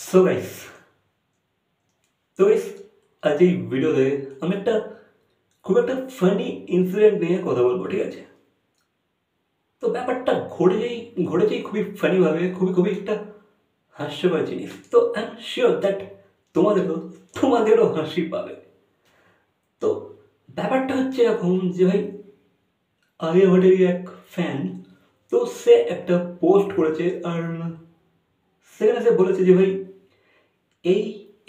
So guys তো guys আজ এই ভিডিওতে আমি খুব একটা ফানি ইনসিডেন্ট নিয়ে কথা বলবো, ঠিক আছে? তো ব্যাপারটা ঘটেছেই খুবই ফানিভাবে, খুবই একটা হাস্যকর জিনিস। তো আই এম শিওর দ্যাট তোমাদেরও হাসি পাবে। তো ব্যাপারটা হচ্ছে এরকম যে ভাই, আলিয়া ভাটেরই এক ফ্যান, তো সে একটা পোস্ট করেছে আর সেখানে সে বলেছে যে ভাই, এই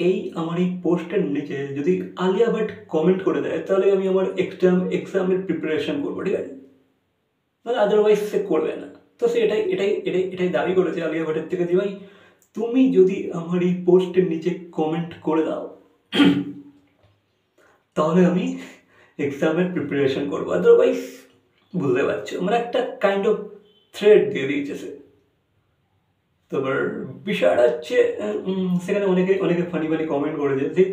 এই আমার এই পোস্টের নিচে যদি আলিয়া ভাট কমেন্ট করে দেয় তাহলে আমি আমার এক্সামের প্রিপারেশন করবো, ঠিক আছে? মানে আদারওয়াইজ সে করবে না। তো সে এটাই দাবি করেছে আলিয়া ভাটের থেকে যে ভাই, তুমি যদি আমার এই পোস্টের নিচে কমেন্ট করে দাও তাহলে আমি এক্সামের প্রিপারেশন করবো, আদারওয়াইজ বুঝতে পারছো, মানে একটা কাইন্ড অফ থ্রেড দিয়ে দিয়েছে সে। তারপর বিষয়টা হচ্ছে সেখানে অনেকে ফানি কমেন্ট করেছে, যে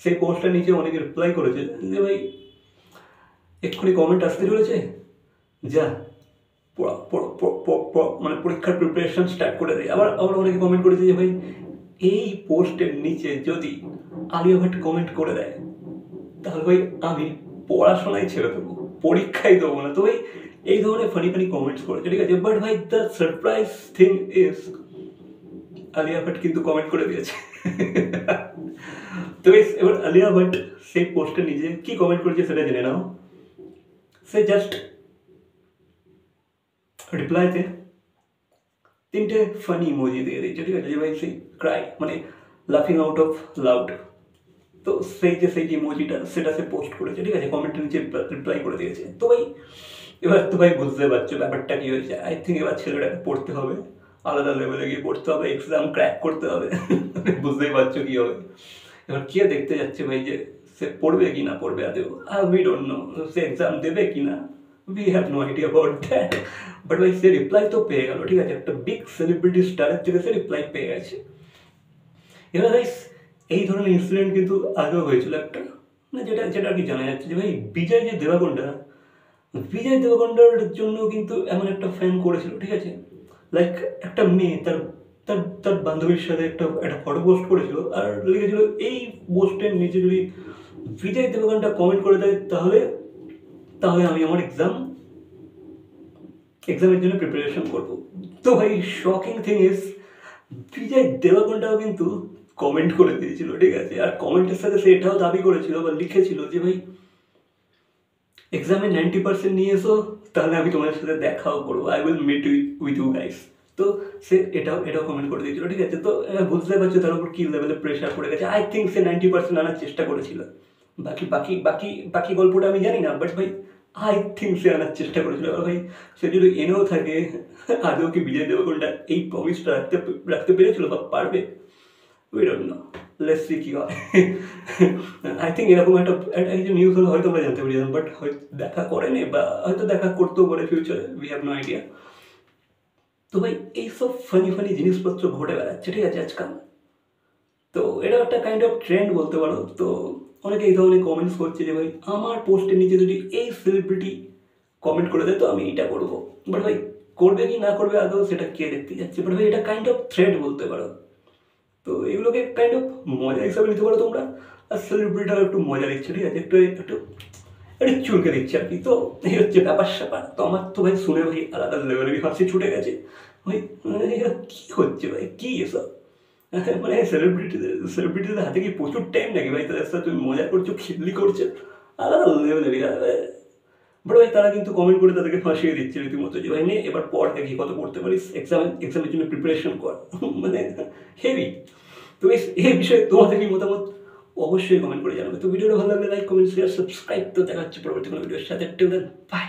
সেই পোস্টটার নিচে অনেকে রিপ্লাই করেছে যে ভাই, এক্ষুনি কমেন্ট আসতে চলেছে, যা মানে পরীক্ষার প্রিপারেশন স্টার্ট করে দেয়। আবার অনেকে কমেন্ট করেছে যে ভাই, এই পোস্টের নিচে যদি আলিয়া ভাট কমেন্ট করে দেয় তাহলে ভাই আমি পড়াশোনায় ছেড়ে দেবো, পরীক্ষায় দেবো না। তো ভাই এই ধরনের ফানি কমেন্টস করেছে, ঠিক আছে? বাট ভাই the surprise thing is Alia Bhatt কিন্তু কমেন্ট করে দিয়েছে। তো এবার আলিয়া ভাট সেই পোস্টে নিজে কি কমেন্ট করেছে সেটা জেনে নাও। সে জাস্ট রিপ্লাইতে 3টে ফানি ইমোজি দিয়ে দিয়েছে, ঠিক আছে? যে ভাই সেই ক্রাই, মানে লাফিং আউট অফ লাউড। তো সেই ইমোজিটা সেটা সে পোস্ট করেছে, ঠিক আছে? কমেন্টের নিচে রিপ্লাই করে দিয়েছে। তো ভাই বুঝতে পারছো ব্যাপারটা কি হয়েছে। আই থিঙ্ক এবার ছেলেটাকে পড়তে হবে, আলাদা লেভেলে গিয়ে পড়তে হবে, এক্সাম ক্র্যাক করতে হবে। বুঝতেই পারছো কি হবে। এবার কে দেখতে যাচ্ছে ভাই যে সে পড়বে কি না পড়বে আদেও, উই ডোন্ট নো সে এক্সাম দেবে কি না, we have no idea about that. But ভাই সে রিপ্লাই তো পেয়ে গেল, ঠিক আছে? একটা বিগ সেলিব্রিটি স্টারের থেকে সে রিপ্লাই পেয়ে গেছে। এবার ভাই এই ধরনের ইনসিডেন্ট কিন্তু আগেও হয়েছিল একটা, মানে যেটা আর কি জানা যাচ্ছে যে ভাই, বিজয় দেবগন্ডার জন্য কিন্তু এমন একটা ফ্যান করেছিল, ঠিক আছে? লাইক একটা মেয়ে তার তার তার বান্ধবীর সাথে একটা ফটো পোস্ট করেছিল আর লিখেছিল, এই পোস্টের নিচে যদি বিজয় দেবগন্ডা কমেন্ট করে দেয় তাহলে তাহলে আমি আমার এক্সামের জন্য প্রিপারেশন করবো। তো ভাই শকিং থিং ইজ, বিজয় দেবগন্ডাও কিন্তু কমেন্ট করে দিয়েছিল, ঠিক আছে? আর কমেন্টের সাথে সে এটাও দাবি করেছিল বা লিখেছিল যে ভাই, এক্সামে 90% নিয়ে এসো, তাহলে আমি তোমাদের সাথে দেখাও করবো, I will meet with you guys. তো সে এটাও কমেন্ট করে দিয়েছিল, ঠিক আছে? তো বুঝতে পারছো তার উপর কি লেভেলে প্রেশার পড়ে গেছে। আই থিঙ্ক সে 90% আনার চেষ্টা করেছিল। বাকি বাকি বাকি বাকি গল্পটা আমি জানি না, বাট ভাই আই থিঙ্ক সে আনার চেষ্টা করেছিল। আর ভাই সে যদি এনেও থাকে, আদৌ কি বিজয় দেবগন্ডা এই প্রমিসটা রাখতে পেরেছিল বা পারবে? We don't no, let's see কি হয়। আই থিঙ্ক এরকম একটা নিউজ হলে হয়তো আমরা জানতে পারি, বাট হয়তো দেখা করেনি বা হয়তো দেখা করতেও পারে ফিউচারে, উই হ্যাভ নো আইডিয়া। তো ভাই এইসব ফানি জিনিসপত্র ঘটে বেড়াচ্ছে, ঠিক আছে, আজকাল। তো এটা একটা কাইন্ড অফ ট্রেন্ড বলতে পারো। তো অনেকে এই ধরনের কমেন্টস করছে যে ভাই, আমার পোস্টের নিচে যদি এই সেলিব্রিটি কমেন্ট করে দেয় তো আমি এটা করবো। বাট ভাই করবে কি না করবে আদৌ সেটা কে দেখতে যাচ্ছে? বাট ভাই এটা কাইন্ড অফ থ্রেড বলতে পারো। তো এগুলোকে কাইন্ড অফ মজা হিসাবে নিতে পারো তোমরা। আর সেলিব্রিটিটাও একটু মজা দিচ্ছে, ঠিক আছে? একটু একটু একটু চুলকে দিচ্ছে আর কি। তো এই হচ্ছে ব্যাপার স্যাপার। তো আমার তো ভাই শুনে ভাই আলাদা লেভেলের হাসি ছুটে গেছে ভাই। এরা কী হচ্ছে ভাই, কী এসব? মানে সেলিব্রিটিদের হাতে কি প্রচুর টাইম নাকি ভাই তাদের সাথে তুমি মজা করছো, খিল্লি করছো? আলাদা লেভেলের। বাট ভাই তারা কিন্তু কমেন্ট করে তাদেরকে ফাঁসিয়ে দিচ্ছে রীতিমতো, যে ভাই নে এবার পড়, দেখি কত পড়তে পারিস, এক্সামের জন্য প্রিপারেশন কর। মানে হেভি। তো এই বিষয়ে তোমাদের কি মতামত অবশ্যই কমেন্ট করে জানাবে। তো ভিডিওটা ভালো লাগলে লাইক, কমেন্ট, শেয়ার, সাবস্ক্রাইব। তো দেখা হচ্ছে পরবর্তী কোনো ভিডিওর সাথে। Till then, by.